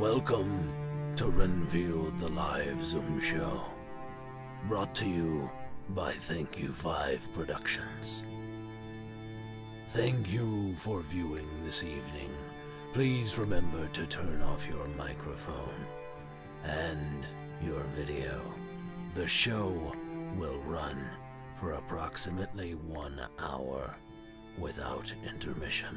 Welcome to Renfield, the live Zoom show. Brought to you by Thank You 5 Productions. Thank you for viewing this evening. Please remember to turn off your microphone and your video. The show will run for approximately 1 hour without intermission.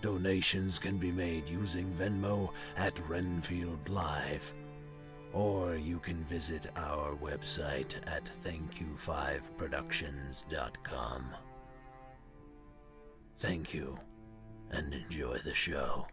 Donations can be made using Venmo at Renfield Live, or you can visit our website at thankyou5productions.com. Thank you, and enjoy the show.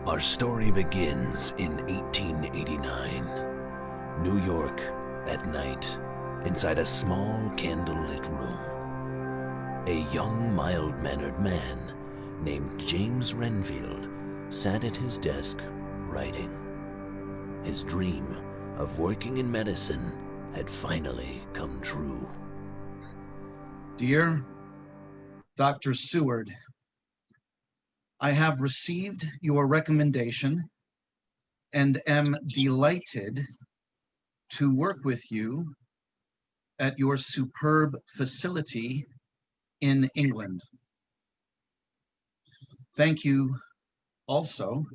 Our story begins in 1889, New York, at night, inside a small candlelit room. A young, mild-mannered man named James Renfield sat at his desk writing. His dream of working in medicine had finally come true. Dear Dr. Seward, I have received your recommendation and am delighted to work with you at your superb facility in England. Thank you also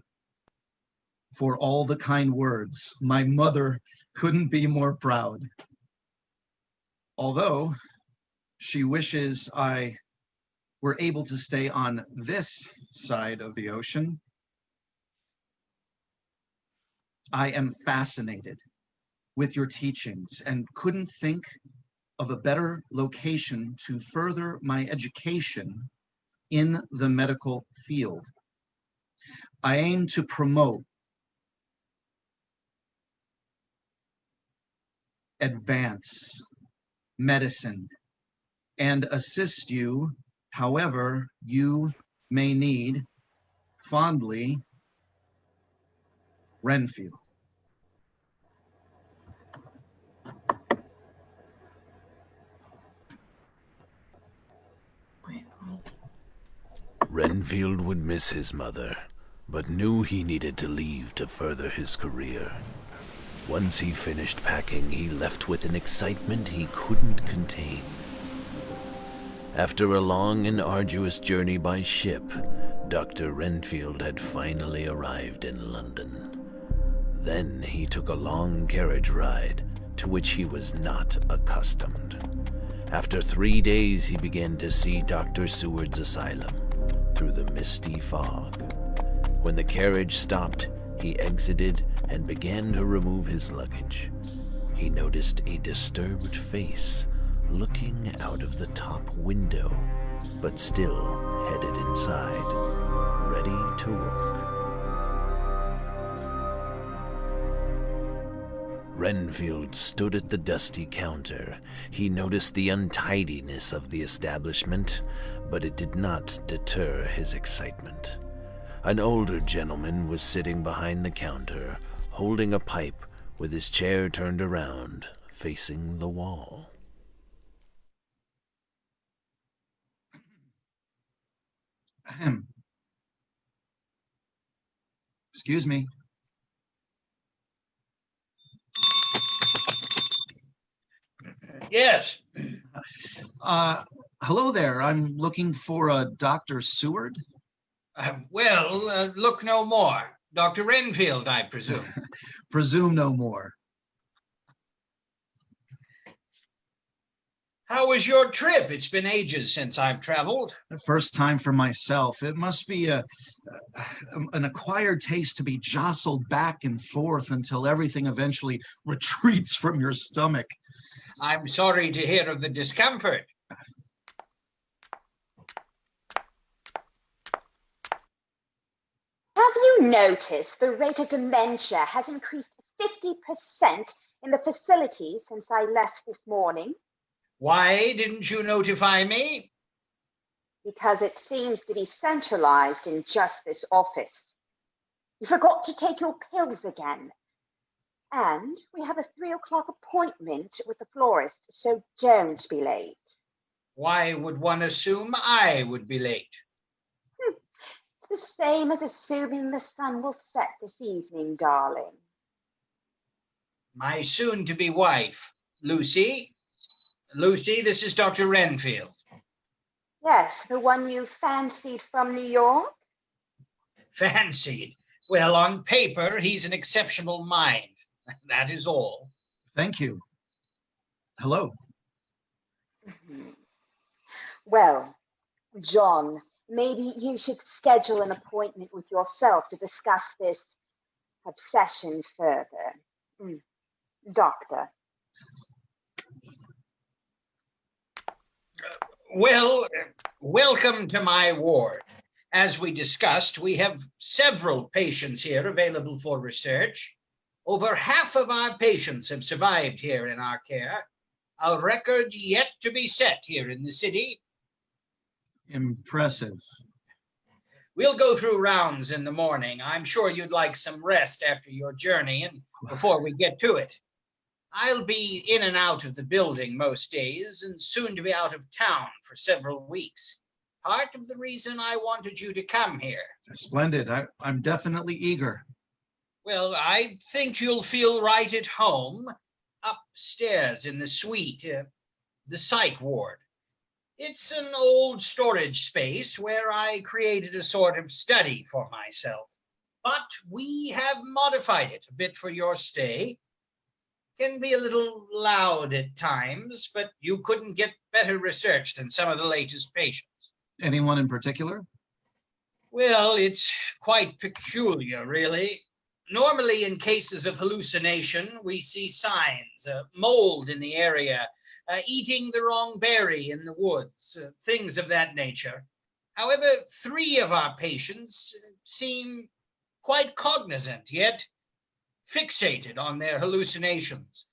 for all the kind words. My mother couldn't be more proud. Although she wishes I were able to stay on this side of the ocean, I am fascinated with your teachings and couldn't think of a better location to further my education in the medical field. I aim to promote, advance medicine, and assist you however you may need. Fondly, Renfield. Renfield would miss his mother, but knew he needed to leave to further his career. Once he finished packing, he left with an excitement he couldn't contain. After a long and arduous journey by ship, Dr. Renfield had finally arrived in London. Then he took a long carriage ride, to which he was not accustomed. After 3 days, he began to see Dr. Seward's asylum through the misty fog. When the carriage stopped, he exited and began to remove his luggage. He noticed a disturbed face looking out of the top window, but still headed inside, ready to work. Renfield stood at the dusty counter. He noticed the untidiness of the establishment, but it did not deter his excitement. An older gentleman was sitting behind the counter, holding a pipe with his chair turned around, facing the wall. Ahem. Excuse me. Yes. Hello there. I'm looking for a Dr. Seward. Look no more. Dr. Renfield, I presume. Presume no more. How was your trip? It's been ages since I've traveled. The first time for myself. It must be an acquired taste to be jostled back and forth until everything eventually retreats from your stomach. I'm sorry to hear of the discomfort. Have you noticed the rate of dementia has increased 50% in the facility since I left this morning? Why didn't you notify me? Because it seems to be centralized in just this office. You forgot to take your pills again. And we have a 3 o'clock appointment with the florist, so don't be late. Why would one assume I would be late? It's the same as assuming the sun will set this evening, darling. My soon-to-be wife, Lucy. Lucy, this is Dr. Renfield. Yes, the one you fancied from New York? Fancied. Well, on paper, he's an exceptional mind. That is all. Thank you. Hello. Well, John, maybe you should schedule an appointment with yourself to discuss this obsession further. Doctor. Well, welcome to my ward. As we discussed, we have several patients here available for research. Over half of our patients have survived here in our care, a record yet to be set here in the city. Impressive. We'll go through rounds in the morning. I'm sure you'd like some rest after your journey and before we get to it. I'll be in and out of the building most days and soon to be out of town for several weeks. Part of the reason I wanted you to come here. Splendid. I'm definitely eager. Well, I think you'll feel right at home upstairs in the suite, the psych ward. It's an old storage space where I created a sort of study for myself. But we have modified it a bit for your stay. Can be a little loud at times, but you couldn't get better research than some of the latest patients. Anyone in particular? Well, it's quite peculiar, really. Normally, in cases of hallucination, we see signs, mold in the area, eating the wrong berry in the woods, things of that nature. However, 3 of our patients seem quite cognizant, yet fixated on their hallucinations.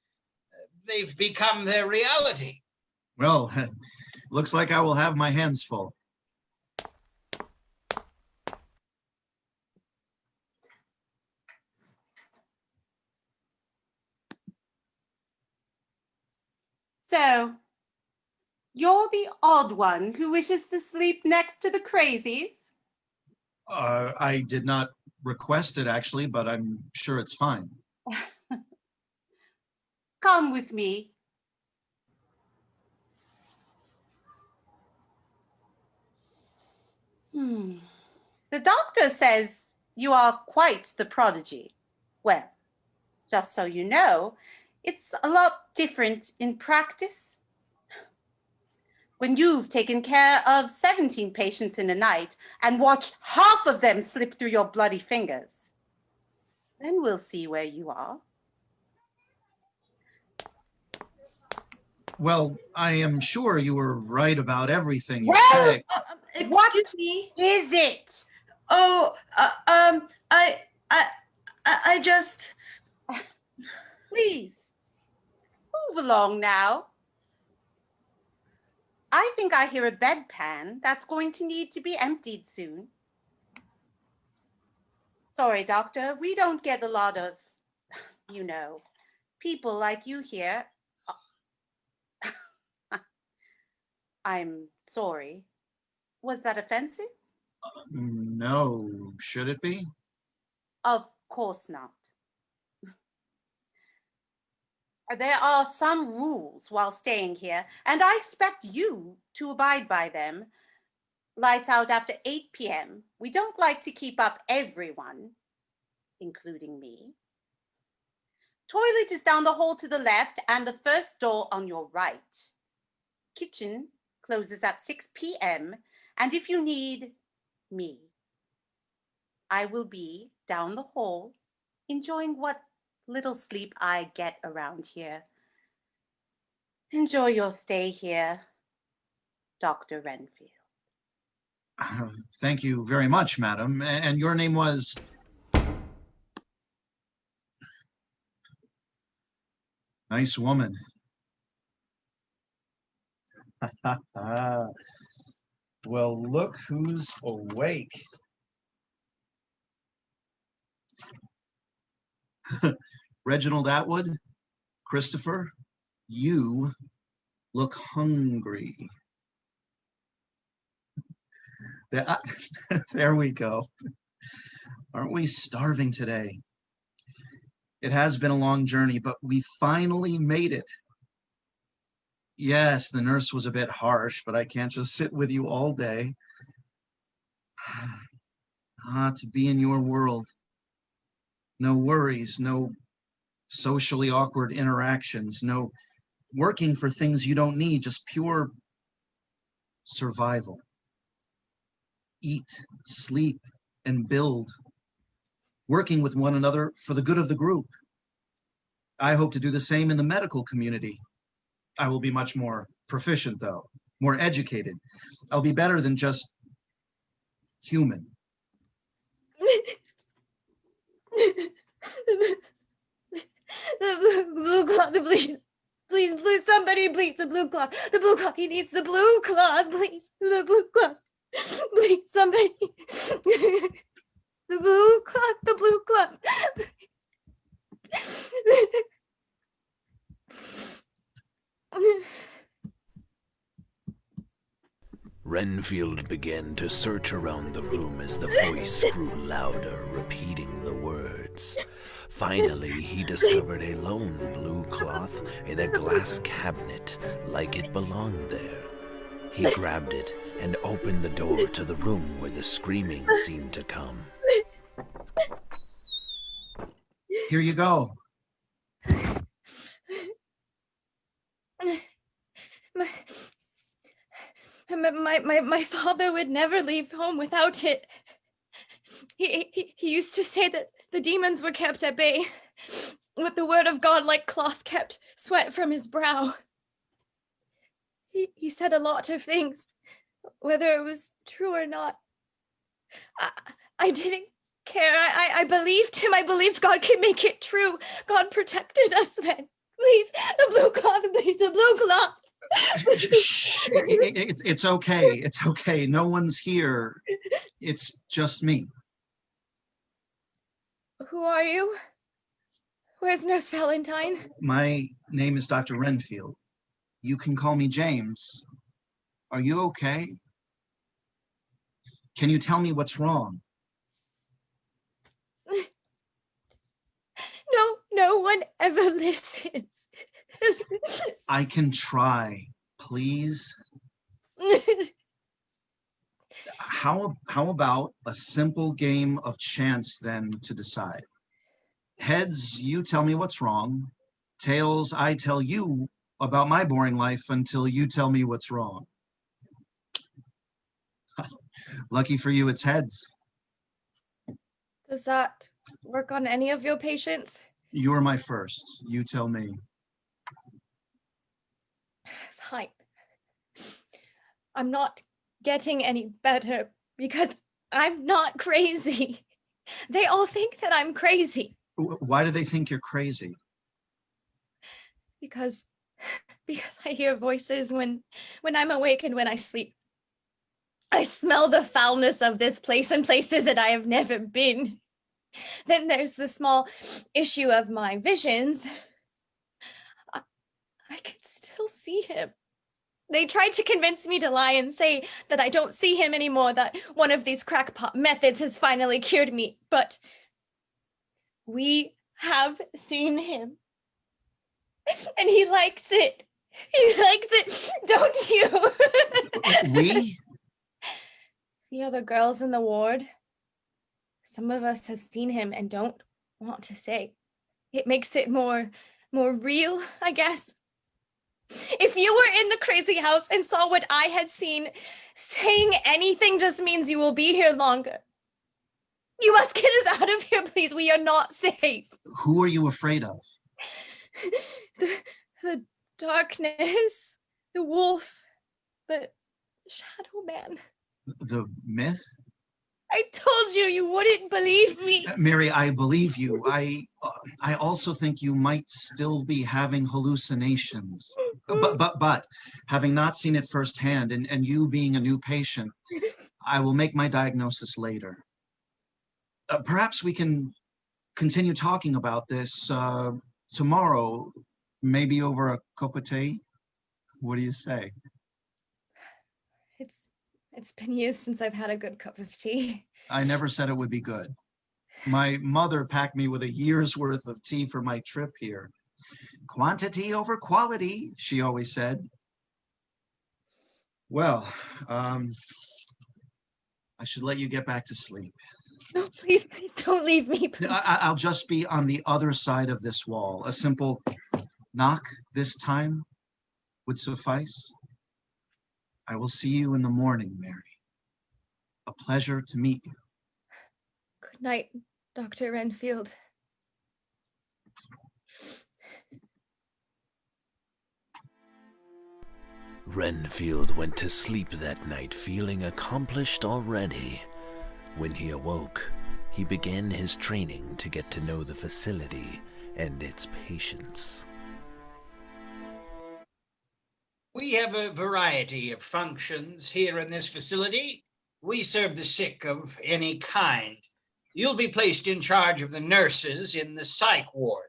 They've become their reality. Well, looks like I will have my hands full. So, you're the odd one who wishes to sleep next to the crazies? I did not request it, actually, but I'm sure it's fine. Come with me. The doctor says you are quite the prodigy. Well, just so you know, it's a lot different in practice. When you've taken care of 17 patients in a night and watched half of them slip through your bloody fingers, then we'll see where you are. Well, I am sure you were right about everything you Well, say. Excuse me. Is it? Oh, I just. Please, move along now. I think I hear a bedpan that's going to need to be emptied soon. Sorry, doctor, we don't get a lot of, people like you here. I'm sorry. Was that offensive? No, should it be? Of course not. There are some rules while staying here, and I expect you to abide by them. Lights out after 8 p.m. We don't like to keep up everyone, including me. Toilet is down the hall to the left and the first door on your right. Kitchen closes at 6 p.m. And if you need me, I will be down the hall enjoying what little sleep I get around here. Enjoy your stay here, Dr. Renfield. Thank you very much, madam. And your name was? Nice woman. Well, look who's awake. Reginald Atwood, Christopher, you look hungry. There we go. Aren't we starving today? It has been a long journey, but we finally made it. Yes, the nurse was a bit harsh, but I can't just sit with you all day. To be in your world. No worries, no socially awkward interactions, no working for things you don't need, just pure survival. Eat, sleep, and build. Working with one another for the good of the group. I hope to do the same in the medical community. I will be much more proficient, though, more educated. I'll be better than just human. The blue cloth, please. Please, somebody, please, the blue cloth. The blue cloth, he needs the blue cloth, please. The blue cloth. Please, somebody. The blue cloth, the blue cloth. Renfield began to search around the room as the voice grew louder, repeating the words. Finally, he discovered a lone blue cloth in a glass cabinet, like it belonged there. He grabbed it and opened the door to the room where the screaming seemed to come. Here you go. My father would never leave home without it. He used to say that the demons were kept at bay with the word of God like cloth kept sweat from his brow. He said a lot of things, whether it was true or not. I didn't care. I believed him. I believed God could make it true. God protected us then. Please, the blue cloth, please, the blue cloth. Shh. It's okay. It's okay. No one's here. It's just me. Who are you? Where's Nurse Valentine? My name is Dr. Renfield. You can call me James. Are you okay? Can you tell me what's wrong? No one ever listens. I can try, please. How about a simple game of chance then to decide? Heads, you tell me what's wrong. Tails, I tell you about my boring life until you tell me what's wrong. Lucky for you, it's heads. Does that work on any of your patients? You are my first. You tell me. Fine. I'm not getting any better because I'm not crazy. They all think that I'm crazy. Why do they think you're crazy? Because I hear voices when I'm awake and when I sleep. I smell the foulness of this place and places that I have never been. Then there's the small issue of my visions. I can still see him. They tried to convince me to lie and say that I don't see him anymore, that one of these crackpot methods has finally cured me, but we have seen him. And he likes it. He likes it, don't you? We? The other girls in the ward. Some of us have seen him and don't want to say. It makes it more real, I guess. If you were in the crazy house and saw what I had seen, saying anything just means you will be here longer. You must get us out of here, please. We are not safe. Who are you afraid of? The darkness, the wolf, the shadow man. The myth? I told you you wouldn't believe me. Mary, I believe you. I also think you might still be having hallucinations. But having not seen it firsthand and you being a new patient, I will make my diagnosis later. Perhaps we can continue talking about this tomorrow, maybe over a cup of tea. What do you say? It's It's been years since I've had a good cup of tea. I never said it would be good. My mother packed me with a year's worth of tea for my trip here. Quantity over quality, she always said. Well, I should let you get back to sleep. No, please don't leave me. Please. I'll just be on the other side of this wall. A simple knock this time would suffice. I will see you in the morning, Mary. A pleasure to meet you. Good night, Dr. Renfield. Renfield went to sleep that night feeling accomplished already. When he awoke, he began his training to get to know the facility and its patients. We have a variety of functions here in this facility. We serve the sick of any kind. You'll be placed in charge of the nurses in the psych ward.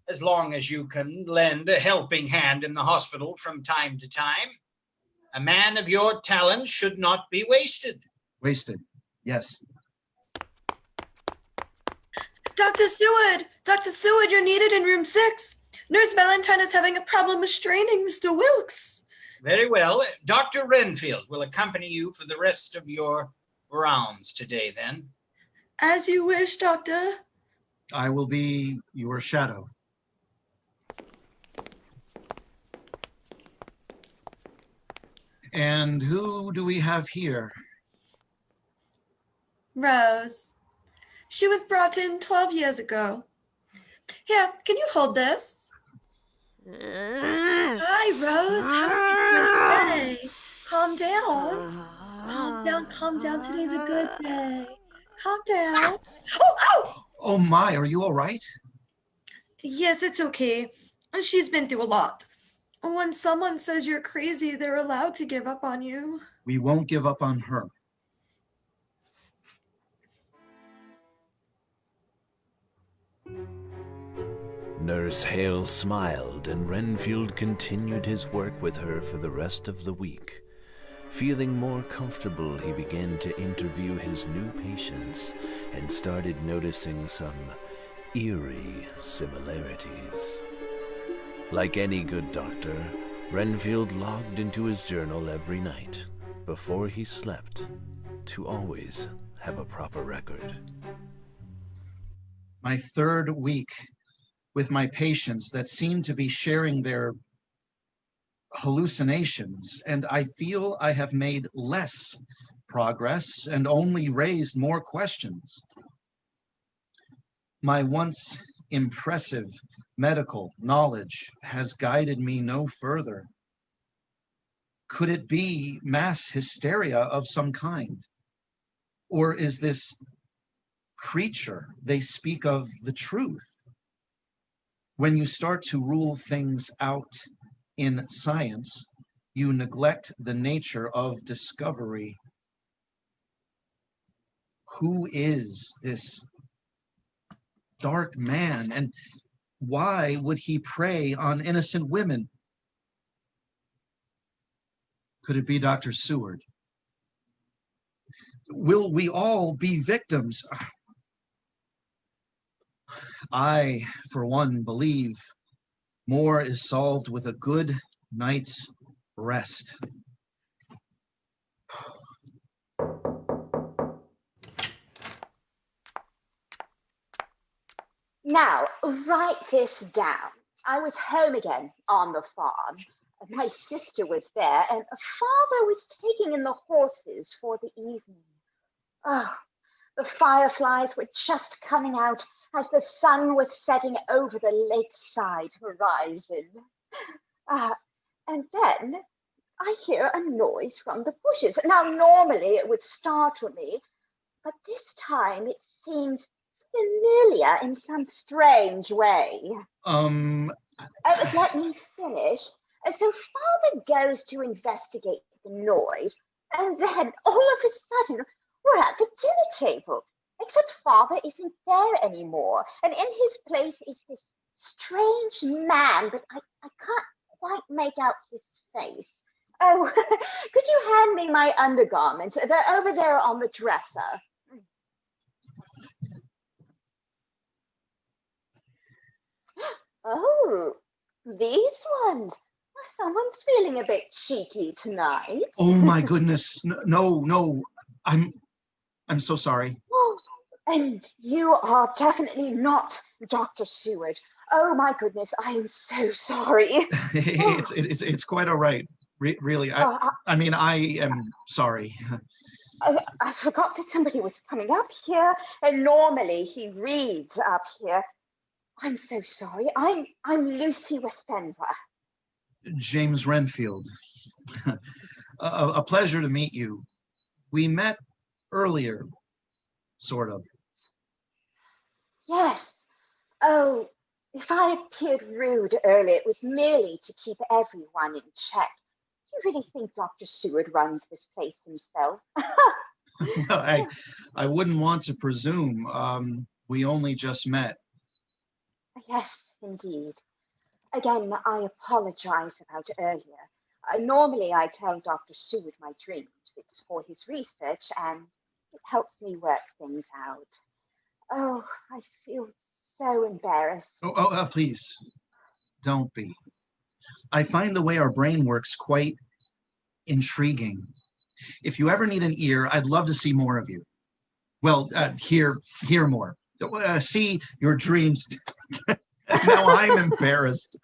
As long as you can lend a helping hand in the hospital from time to time. A man of your talents should not be wasted. Wasted, yes. Dr. Seward! Dr. Seward, you're needed in room 6. Nurse Valentine is having a problem restraining Mr. Wilkes. Very well. Dr. Renfield will accompany you for the rest of your rounds today, then. As you wish, Doctor. I will be your shadow. And who do we have here? Rose. She was brought in 12 years ago. Here, can you hold this? Hi, Rose. How are you doing today? Calm down. Calm down, calm down. Today's a good day. Calm down. Oh! Oh my, are you all right? Yes, it's okay. She's been through a lot. When someone says you're crazy, they're allowed to give up on you. We won't give up on her. Nurse Hale smiled, and Renfield continued his work with her for the rest of the week. Feeling more comfortable, he began to interview his new patients and started noticing some eerie similarities. Like any good doctor, Renfield logged into his journal every night before he slept to always have a proper record. My third week with my patients that seem to be sharing their hallucinations, and I feel I have made less progress and only raised more questions. My once impressive medical knowledge has guided me no further. Could it be mass hysteria of some kind? Or is this creature they speak of the truth? When you start to rule things out in science, you neglect the nature of discovery. Who is this dark man, and why would he prey on innocent women? Could it be Dr. Seward? Will we all be victims? I, for one, believe more is solved with a good night's rest. Now, write this down. I was home again on the farm. My sister was there, and father was taking in the horses for the evening. Oh, the fireflies were just coming out as the sun was setting over the lakeside horizon. And then I hear a noise from the bushes. Now, normally it would startle me, but this time it seems familiar in some strange way. Let me finish. So father goes to investigate the noise, and then all of a sudden we're at the dinner table, except father isn't there anymore, and in his place is this strange man, but I can't quite make out his face. Oh, could you hand me my undergarments? They're over there on the dresser. Oh, these ones. Someone's feeling a bit cheeky tonight. Oh my goodness. No, no. I'm so sorry. Oh, and you are definitely not Dr. Seward. Oh my goodness, I am so sorry. It's quite all right. Really, Oh, I mean, I am sorry. I forgot that somebody was coming up here, and normally he reads up here. I'm so sorry. I'm Lucy Westenra. James Renfield. A pleasure to meet you. We met earlier, sort of. Yes. Oh, if I appeared rude earlier, it was merely to keep everyone in check. Do you really think Dr. Seward runs this place himself? Well, I wouldn't want to presume. We only just met. Yes, indeed. Again, I apologize about earlier. Normally, I tell Dr. Seward my dreams. It's for his research, and it helps me work things out. Oh, I feel so embarrassed. Please, don't be. I find the way our brain works quite intriguing. If you ever need an ear, I'd love to see more of you. Well, hear more. See your dreams. Now I'm embarrassed.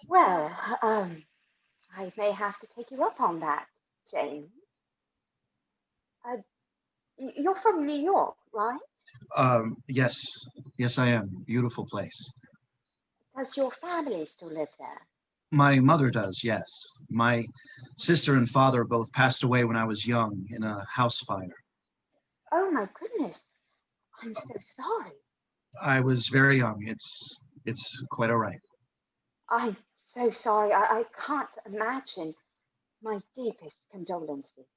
Well, I may have to take you up on that, James. You're from New York, right? Yes, I am. Beautiful place. Does your family still live there? My mother does, yes. My sister and father both passed away when I was young in a house fire. Oh my goodness. I'm so sorry. I was very young. It's quite all right. I'm so sorry. I can't imagine. My deepest condolences.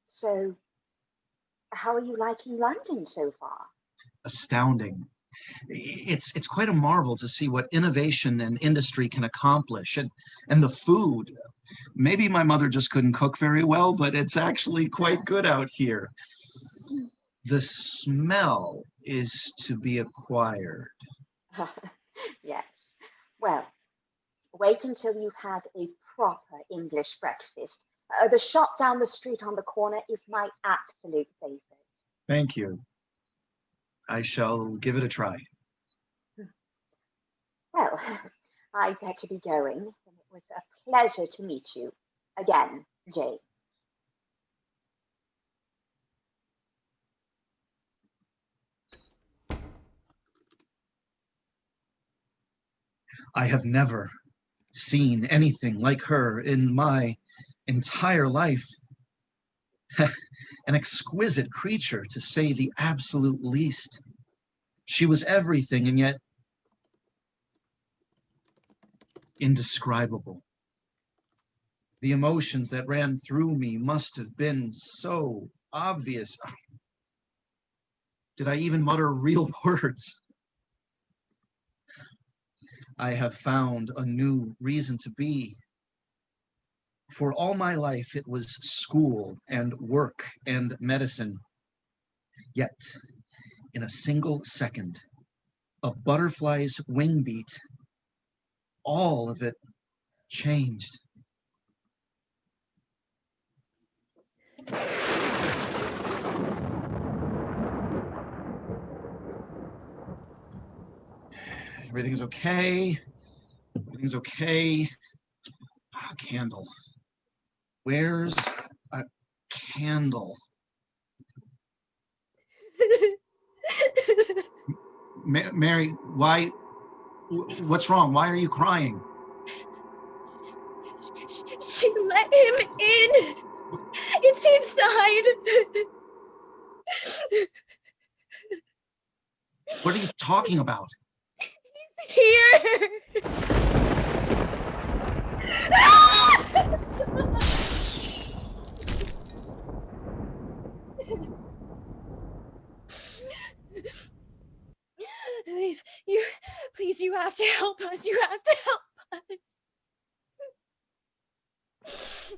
So how are you liking London so far? Astounding. It's quite a marvel to see what innovation and industry can accomplish, and the food. Maybe my mother just couldn't cook very well, but it's actually quite good out here. The smell is to be acquired. Yes. Well, wait until you've had a proper English breakfast. The shop down the street on the corner is my absolute favorite. Thank you. I shall give it a try. Well, I'd better be going. And it was a pleasure to meet you again, James. I have never seen anything like her in my entire life. An exquisite creature, to say the absolute least. She was everything, and yet indescribable. The emotions that ran through me must have been so obvious. Did I even mutter real words? I have found a new reason to be. For all my life, it was school and work and medicine. Yet, in a single second, a butterfly's wing beat, all of it changed. Everything's okay. Everything's okay. A candle. Where's a candle? Mary, why? What's wrong? Why are you crying? She let him in. It's inside. What are you talking about? He's here. Please, you have to help us. You have to help us.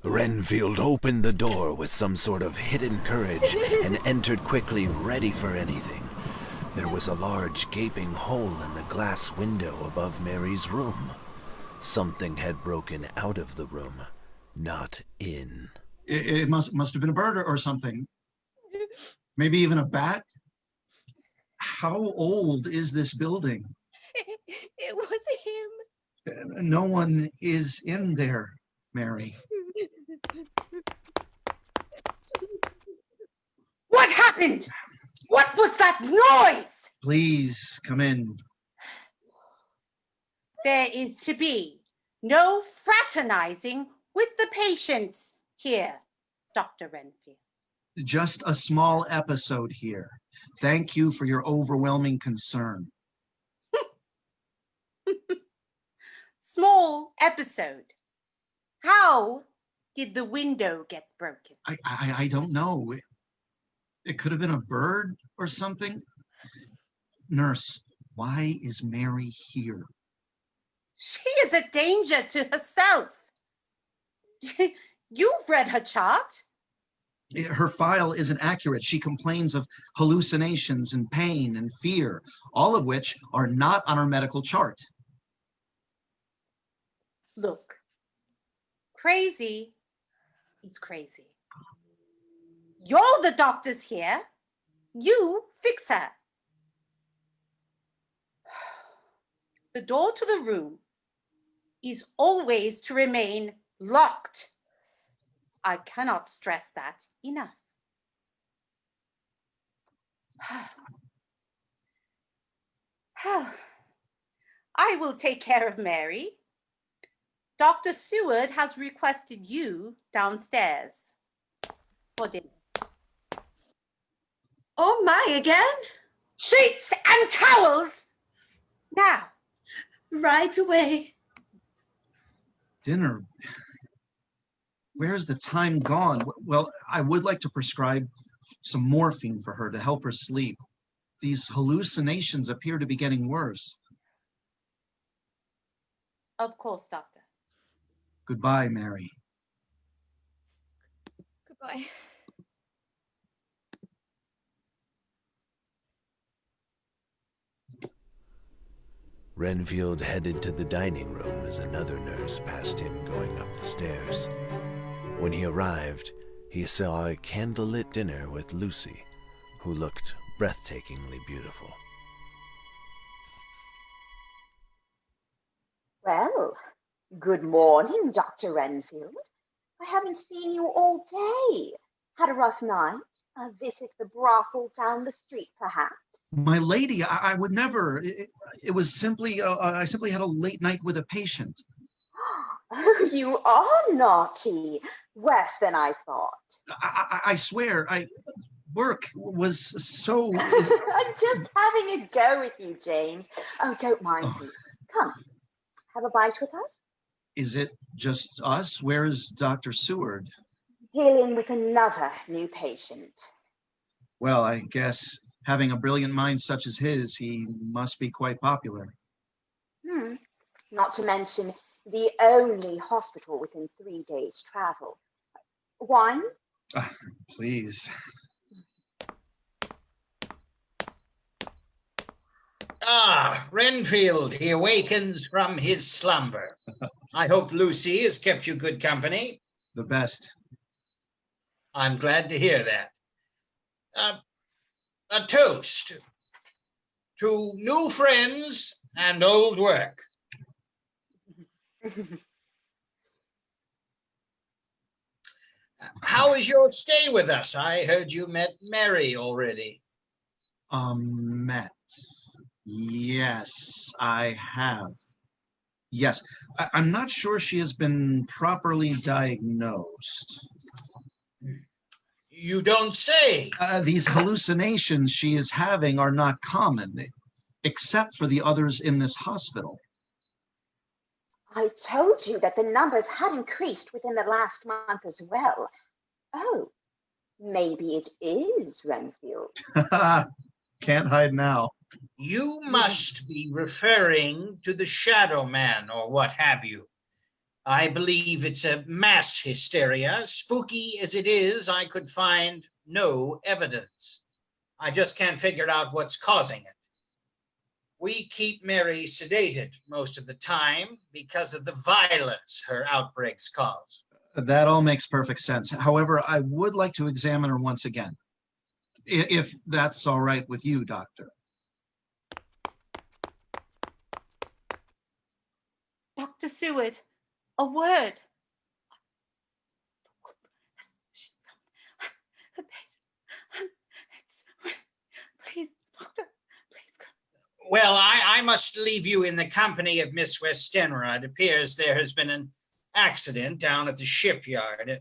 Renfield opened the door with some sort of hidden courage and entered quickly, ready for anything. There was a large gaping hole in the glass window above Mary's room. Something had broken out of the room, not in. It must have been a bird or something. Maybe even a bat. How old is this building? It was him. No one is in there, Mary. What happened? What was that noise? Please come in. There is to be no fraternizing with the patients here, Dr. Renfield. Just a small episode here. Thank you for your overwhelming concern. Small episode. How did the window get broken? I don't know. It could have been a bird or something. Nurse, why is Mary here? She is a danger to herself. You've read her chart. Her file isn't accurate. She complains of hallucinations and pain and fear, all of which are not on her medical chart. Look, crazy is crazy. You're the doctors here. You fix her. The door to the room is always to remain locked. I cannot stress that enough. I will take care of Mary. Dr. Seward has requested you downstairs for dinner. Oh my, again? Sheets and towels! Now. Right away. Dinner? Where's the time gone? Well, I would like to prescribe some morphine for her to help her sleep. These hallucinations appear to be getting worse. Of course, Doctor. Goodbye, Mary. Goodbye. Renfield headed to the dining room as another nurse passed him going up the stairs. When he arrived, he saw a candlelit dinner with Lucy, who looked breathtakingly beautiful. Well, good morning, Dr. Renfield. I haven't seen you all day. Had a rough night? A visit the brothel down the street, perhaps? My lady, I would never. It was simply, I simply had a late night with a patient. Oh, you are naughty. Worse than I thought. I swear, work was so... I'm just having a go with you, James. Oh, don't mind me. Come, have a bite with us? Is it just us? Where's Dr. Seward? Dealing with another new patient. Well, I guess having a brilliant mind such as his, he must be quite popular. Not to mention the only hospital within 3 days' travel. Wine? Please. Ah, Renfield, he awakens from his slumber. I hope Lucy has kept you good company. The best. I'm glad to hear that. A toast to new friends and old work. How is your stay with us? I heard you met Mary already. Met. Yes, I have. Yes, I'm not sure she has been properly diagnosed. You don't say. These hallucinations she is having are not common, except for the others in this hospital. I told you that the numbers had increased within the last month as well. Oh, maybe it is Renfield. Can't hide now. You must be referring to the Shadow Man or what have you. I believe it's a mass hysteria. Spooky as it is, I could find no evidence. I just can't figure out what's causing it. We keep Mary sedated most of the time because of the violence her outbreaks cause. That all makes perfect sense. However, I would like to examine her once again, if that's all right with you, Doctor. Dr. Seward, a word. Please, doctor, please come. Well, I must leave you in the company of Miss Westenra. It appears there has been an accident down at the shipyard.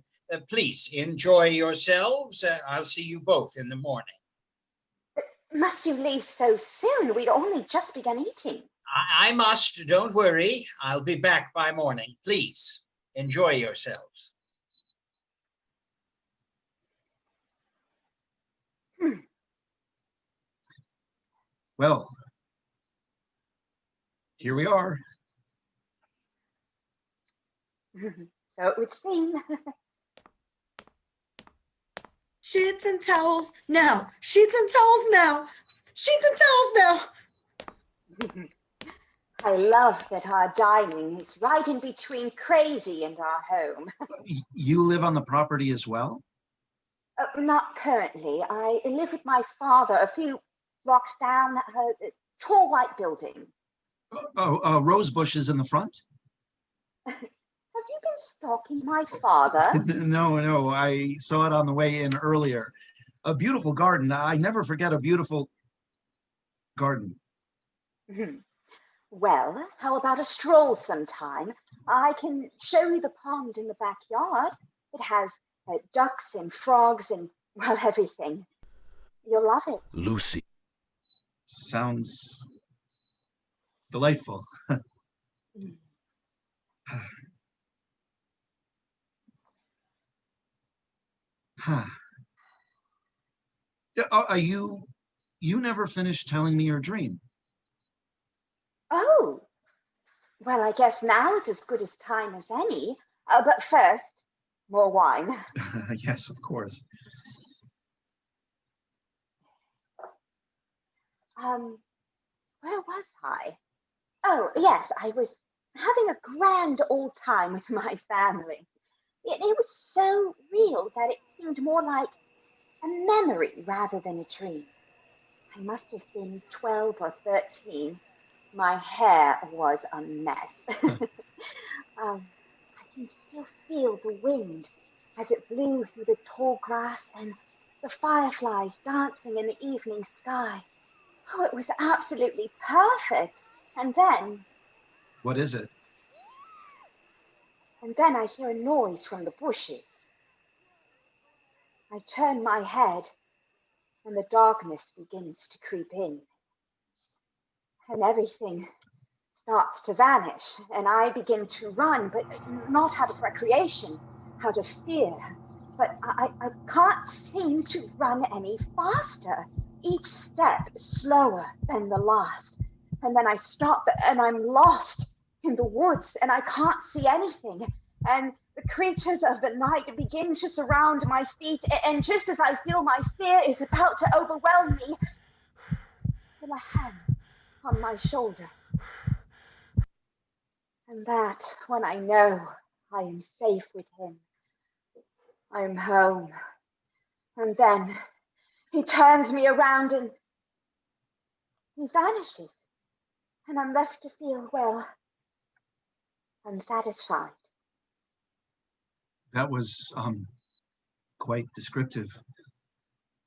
Please enjoy yourselves. I'll see you both in the morning. Must you leave so soon? We'd only just begun eating. I must. Don't worry. I'll be back by morning. Please enjoy yourselves. Well, here we are. So it would seem. Sheets and towels now. Sheets and towels now. Sheets and towels now. I love that our dining is right in between crazy and our home. You live on the property as well? Not currently. I live with my father a few blocks down, a tall white building. Rose bushes in the front? Have you been stalking my father? No, I saw it on the way in earlier. A beautiful garden. I never forget a beautiful garden. Well, how about a stroll sometime? I can show you the pond in the backyard. It has ducks and frogs and, well, everything. You'll love it. Lucy. Sounds delightful. You never finished telling me your dream. Oh, well, I guess now is as good as time as any. But first, more wine. Yes, of course. Where was I? Oh, yes, I was having a grand old time with my family. It was so real that it seemed more like a memory rather than a dream. I must have been 12 or 13. My hair was a mess. I can still feel the wind as it blew through the tall grass and the fireflies dancing in the evening sky. Oh, it was absolutely perfect. And then... What is it? And then I hear a noise from the bushes. I turn my head and the darkness begins to creep in. And everything starts to vanish, and I begin to run, but not out of recreation, out of fear. But I can't seem to run any faster. Each step slower than the last. And then I stop and I'm lost in the woods and I can't see anything. And the creatures of the night begin to surround my feet. And just as I feel my fear is about to overwhelm me, I feel a hand on my shoulder. And that's when I know I am safe with him. I'm home. And then he turns me around and he vanishes. And I'm left to feel, well, unsatisfied. That was quite descriptive,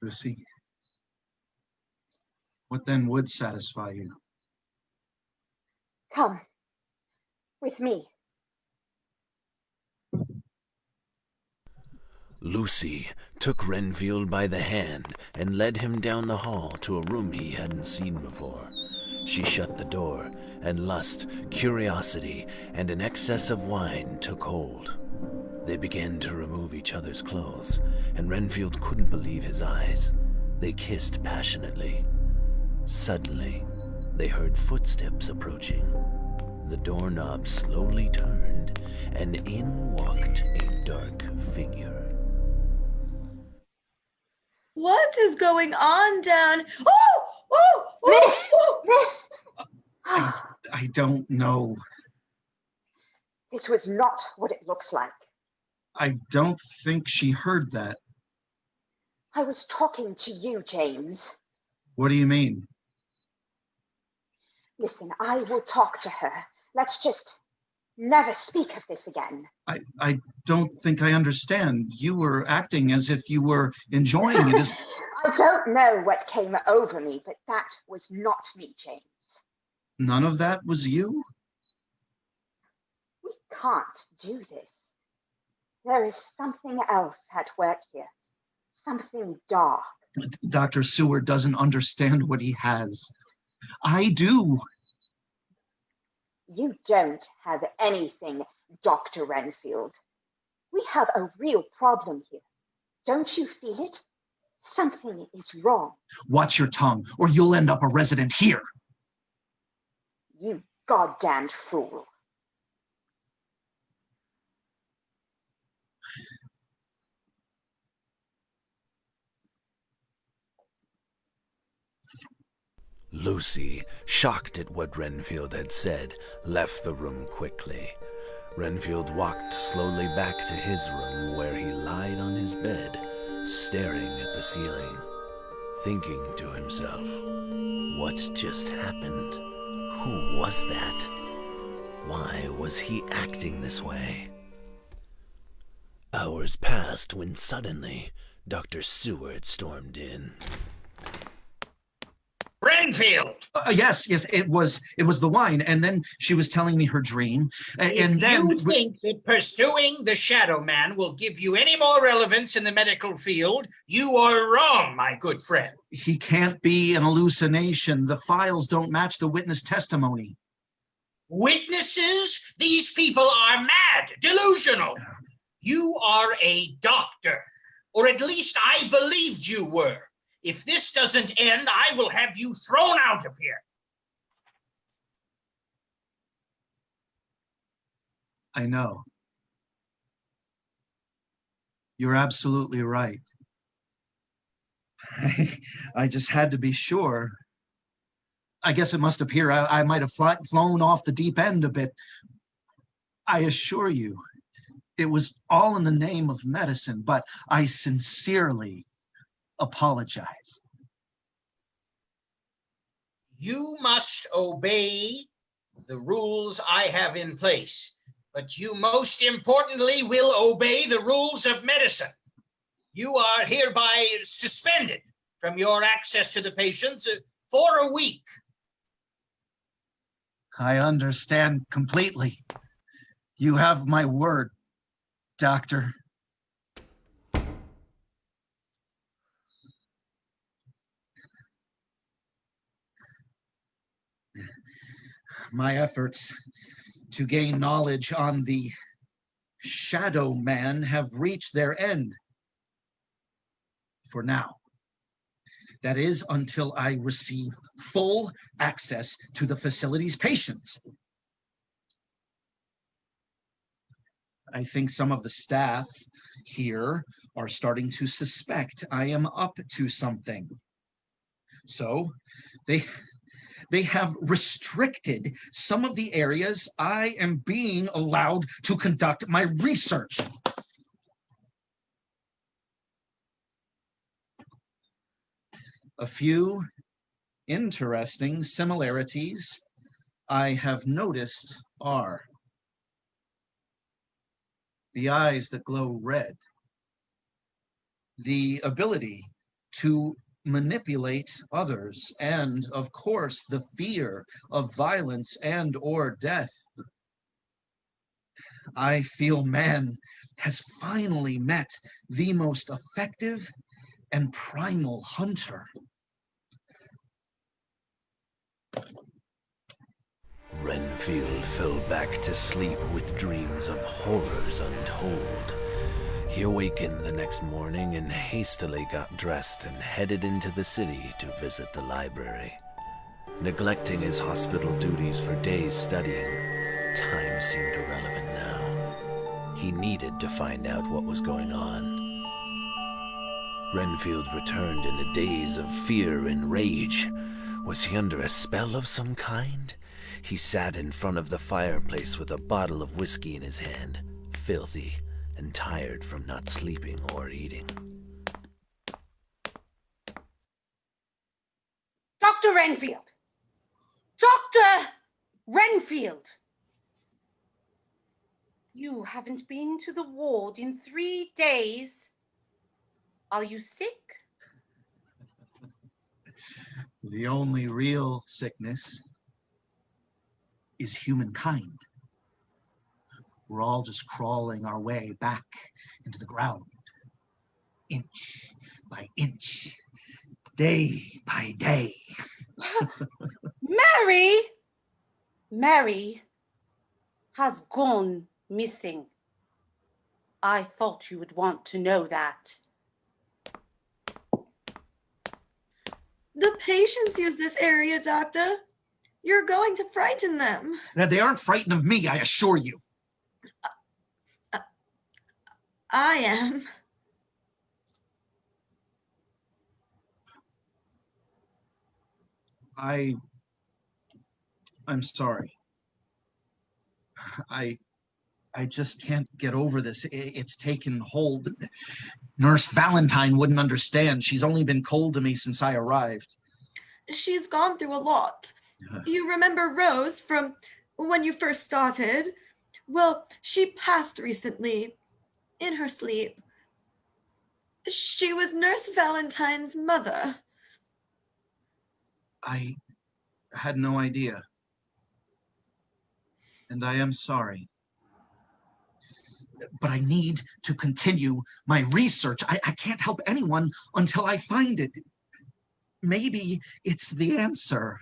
Lucy. What then would satisfy you? Come with me. Lucy took Renfield by the hand and led him down the hall to a room he hadn't seen before. She shut the door, and lust, curiosity, and an excess of wine took hold. They began to remove each other's clothes, and Renfield couldn't believe his eyes. They kissed passionately. Suddenly, they heard footsteps approaching. the doorknob slowly turned, and in walked a dark figure. What is going on down? Oh! Oh! Oh! Oh! Miss! I don't know. This was not what it looks like. I don't think she heard that. I was talking to you, James. What do you mean? Listen, I will talk to her. Let's just never speak of this again. I don't think I understand. You were acting as if you were enjoying it as... I don't know what came over me, but that was not me, James. None of that was you? We can't do this. There is something else at work here. Something dark. Dr. Seward doesn't understand what he has. I do. You don't have anything, Dr. Renfield. We have a real problem here. Don't you feel it? Something is wrong. Watch your tongue, or you'll end up a resident here. You goddamned fool. Lucy, shocked at what Renfield had said, left the room quickly. Renfield walked slowly back to his room, where he lied on his bed, staring at the ceiling, thinking to himself, what just happened? Who was that? Why was he acting this way? Hours passed when suddenly Dr. Seward stormed in. Renfield! Yes, it was the wine, and then she was telling me her dream, and then... If you think that pursuing the Shadow Man will give you any more relevance in the medical field, you are wrong, my good friend. He can't be an hallucination. The files don't match the witness testimony. Witnesses? These people are mad, delusional. You are a doctor, or at least I believed you were. If this doesn't end, I will have you thrown out of here. I know. You're absolutely right. I just had to be sure. I guess it must appear I might have flown off the deep end a bit. I assure you, it was all in the name of medicine, but I sincerely apologize. You must obey the rules I have in place, but you most importantly will obey the rules of medicine. You are hereby suspended from your access to the patients for a week. I understand completely. You have my word, Doctor. My efforts to gain knowledge on the Shadow Man have reached their end. For now. That is until I receive full access to the facility's patients. I think some of the staff here are starting to suspect I am up to something. So they have restricted some of the areas I am being allowed to conduct my research. A few interesting similarities I have noticed are the eyes that glow red, the ability to manipulate others, and of course the fear of violence and or death. I feel man has finally met the most effective and primal hunter. Renfield fell back to sleep with dreams of horrors untold. He awakened the next morning and hastily got dressed and headed into the city to visit the library. Neglecting his hospital duties for days studying, time seemed irrelevant now. He needed to find out what was going on. Renfield returned in a daze of fear and rage. Was he under a spell of some kind? He sat in front of the fireplace with a bottle of whiskey in his hand, filthy and tired from not sleeping or eating. Dr. Renfield! Dr. Renfield! You haven't been to the ward in 3 days. Are you sick? The only real sickness is humankind. We're all just crawling our way back into the ground, inch by inch, day by day. Mary! Mary has gone missing. I thought you would want to know that. The patients use this area, Doctor. You're going to frighten them. They aren't frightened of me, I assure you. I am. I'm sorry. I just can't get over this. It's taken hold. Nurse Valentine wouldn't understand. She's only been cold to me since I arrived. She's gone through a lot. You remember Rose from when you first started? Well, she passed recently, in her sleep. She was Nurse Valentine's mother. I had no idea. And I am sorry. But I need to continue my research. I can't help anyone until I find it. Maybe it's the answer.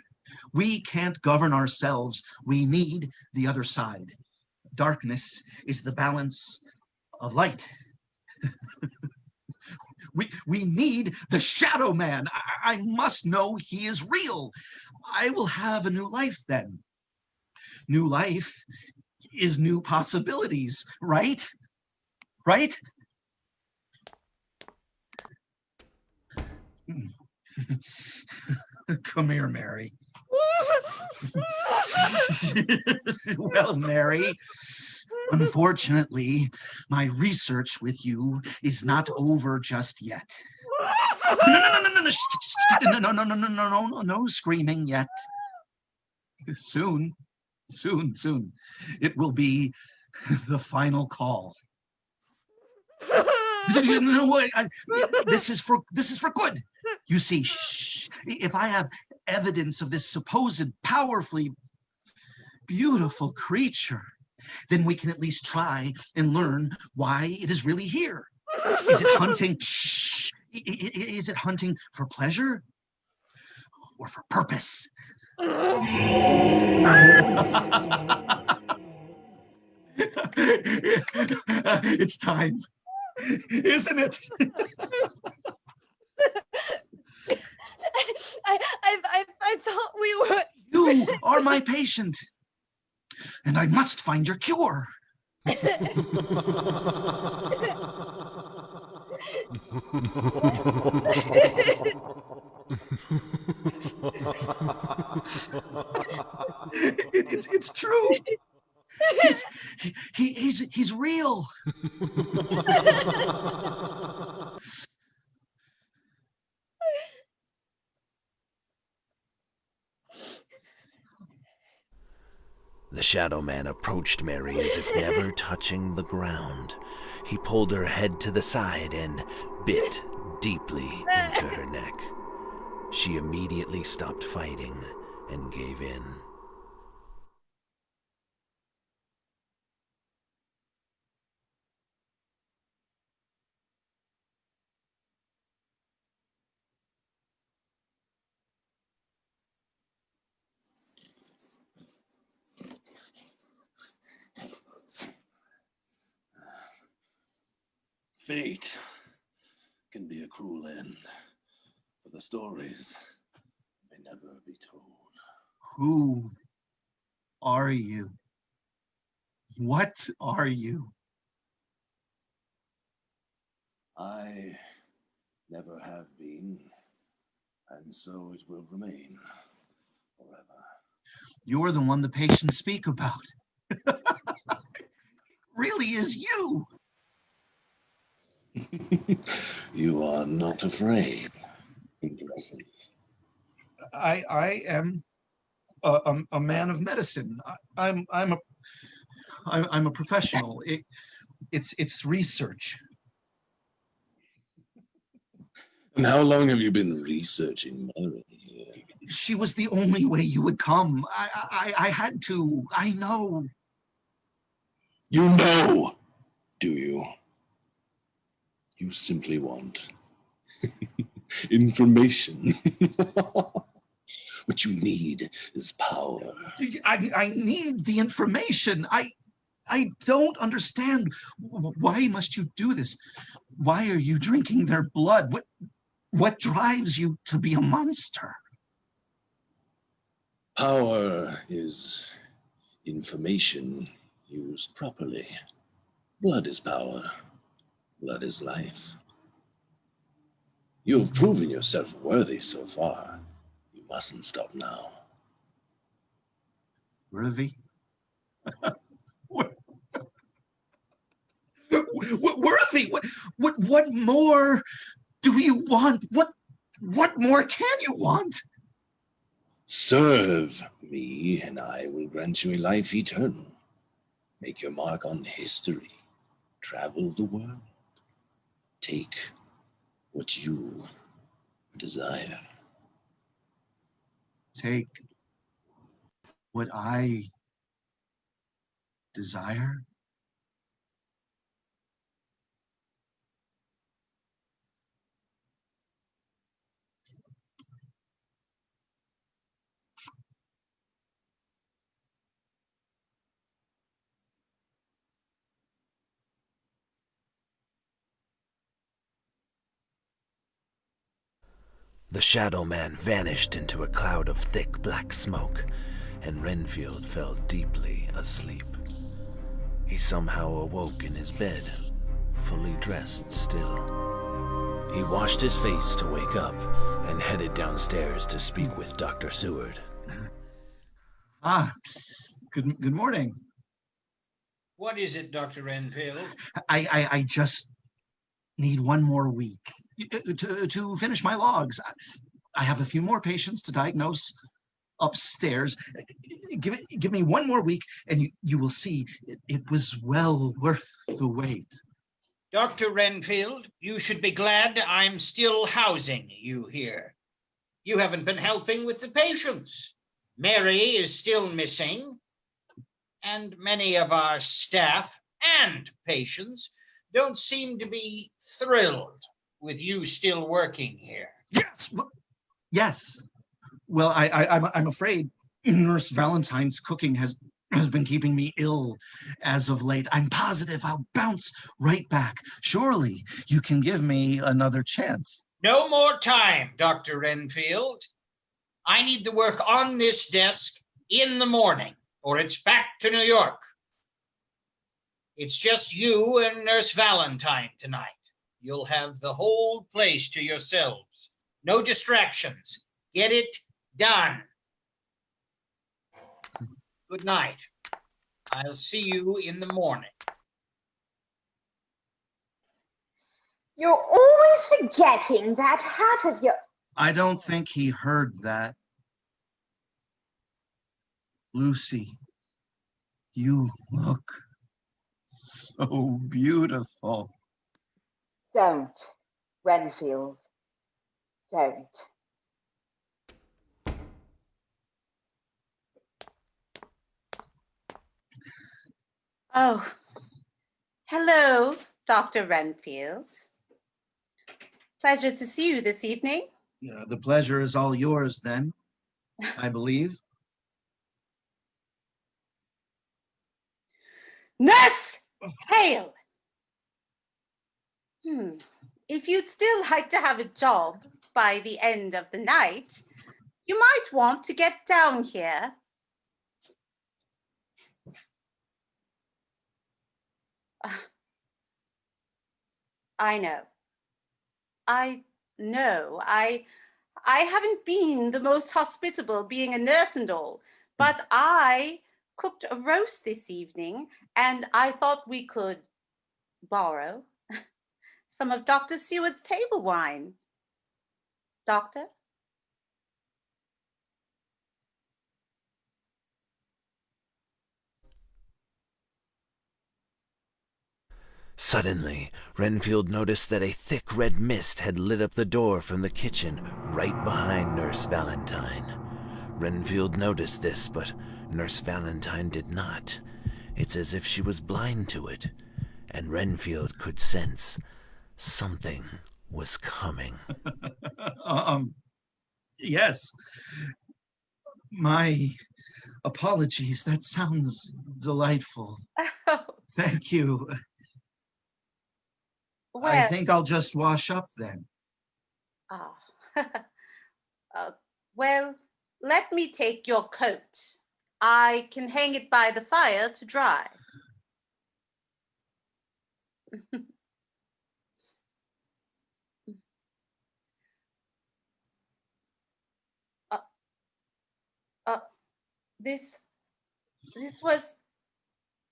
We can't govern ourselves. We need the other side. Darkness is the balance of light. We need the Shadow Man. I must know he is real. I will have a new life then. New life is new possibilities, right? Right? Come here, Mary. Well, Mary, unfortunately, my research with you is not over just yet. No screaming yet. Soon. It will be the final call. No, wait, this is for good. You see, if I have evidence of this supposed powerfully beautiful creature, then we can at least try and learn why it is really here. Is it hunting? Is it hunting for pleasure or for purpose? It's time, isn't it? I thought we were. You are my patient, and I must find your cure. It's true. He's real. The Shadow Man approached Mary as if never touching the ground. He pulled her head to the side and bit deeply into her neck. She immediately stopped fighting and gave in. Fate can be a cruel end, for the stories may never be told. Who are you? What are you? I never have been, and so it will remain forever. You're the one the patients speak about. Really is you. You are not afraid. Impressive. I am a man of medicine. I'm a professional. It's research. And how long have you been researching Mary? She was the only way you would come. I had to. I know. You know, do you? You simply want information. What you need is power. I need the information. I don't understand. Why must you do this? Why are you drinking their blood? What drives you to be a monster? Power is information used properly. Blood is power. Blood is life. You have proven yourself worthy so far. You mustn't stop now. Worthy? Worthy? What more do you want? What more can you want? Serve me, and I will grant you a life eternal. Make your mark on history. Travel the world. Take what you desire. Take what I desire? The Shadow Man vanished into a cloud of thick black smoke, and Renfield fell deeply asleep. He somehow awoke in his bed, fully dressed still. He washed his face to wake up and headed downstairs to speak with Dr. Seward. Good morning. What is it, Dr. Renfield? I just need one more week to finish my logs. I have a few more patients to diagnose upstairs. Give me one more week, and you will see it was well worth the wait. Dr. Renfield, you should be glad I'm still housing you here. You haven't been helping with the patients. Mary is still missing, and many of our staff and patients don't seem to be thrilled with you still working here. Yes. Well, I'm afraid Nurse Valentine's cooking has been keeping me ill as of late. I'm positive I'll bounce right back. Surely you can give me another chance. No more time, Dr. Renfield. I need the work on this desk in the morning, or it's back to New York. It's just you and Nurse Valentine tonight. You'll have the whole place to yourselves. No distractions. Get it done. Good night. I'll see you in the morning. You're always forgetting that hat of yours. I don't think he heard that. Lucy, you look so beautiful. Don't, Renfield. Don't. Oh, hello, Dr. Renfield. Pleasure to see you this evening. The pleasure is all yours then, I believe. Nurse Hale! If you'd still like to have a job by the end of the night, you might want to get down here. I know. I know. I haven't been the most hospitable, being a nurse and all, but I cooked a roast this evening, and I thought we could borrow some of Dr. Seward's table wine. Doctor? Suddenly, Renfield noticed that a thick red mist had lit up the door from the kitchen right behind Nurse Valentine. Renfield noticed this, but Nurse Valentine did not. It's as if she was blind to it, and Renfield could sense something was coming. Yes. My apologies. That sounds delightful. Oh, Thank you. I well, think I'll just wash up then. ah. Well, let me take your coat. I can hang it by the fire to dry. uh, uh, this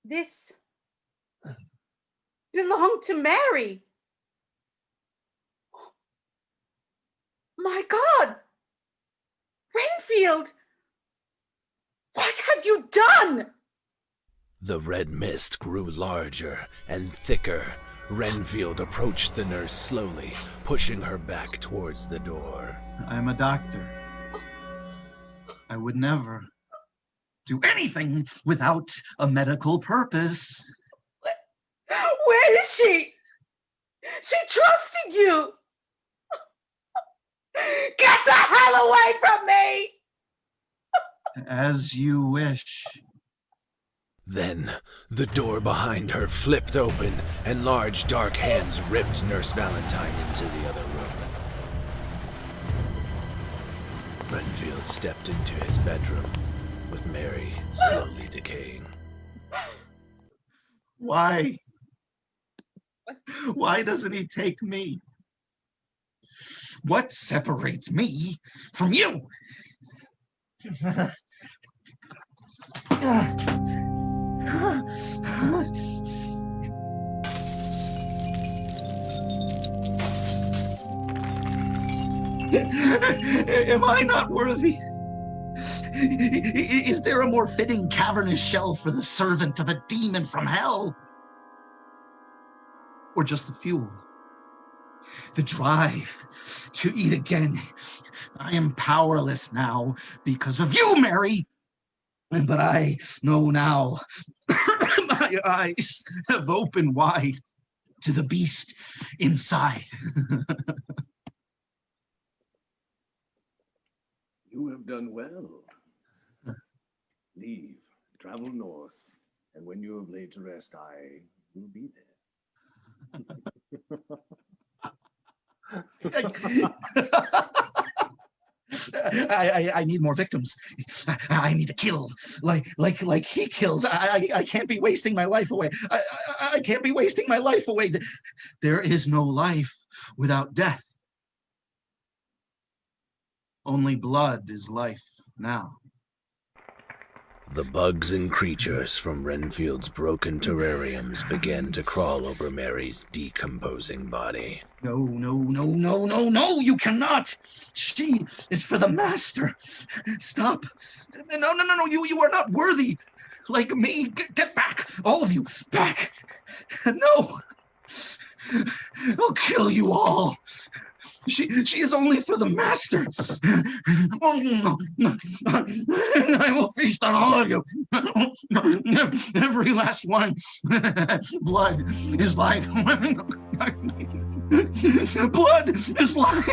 this belonged to Mary. My God! Renfield! What have you done? The red mist grew larger and thicker. Renfield approached the nurse slowly, pushing her back towards the door. I'm a doctor. I would never do anything without a medical purpose. Where is she? She trusted you. Get the hell away from me! As you wish. Then, the door behind her flipped open, and large dark hands ripped Nurse Valentine into the other room. Renfield stepped into his bedroom, with Mary slowly decaying. Why? Why doesn't he take me? What separates me from you? Am I not worthy? Is there a more fitting cavernous shell for the servant of a demon from hell? Or just the fuel? The drive to eat again. I am powerless now because of you, Mary. But I know now, my eyes have opened wide to the beast inside. You have done well. Leave, travel north, and when you have laid to rest, I will be there. I need more victims. I need to kill, like he kills. I can't be wasting my life away. I can't be wasting my life away. There is no life without death. Only blood is life now. The bugs and creatures from Renfield's broken terrariums began to crawl over Mary's decomposing body. No, you cannot. She is for the master. Stop. No, you are not worthy. Like me, get back, all of you, back. No, I'll kill you all. She is only for the master. I will feast on all of you. Every last one. Blood is life. Blood is life.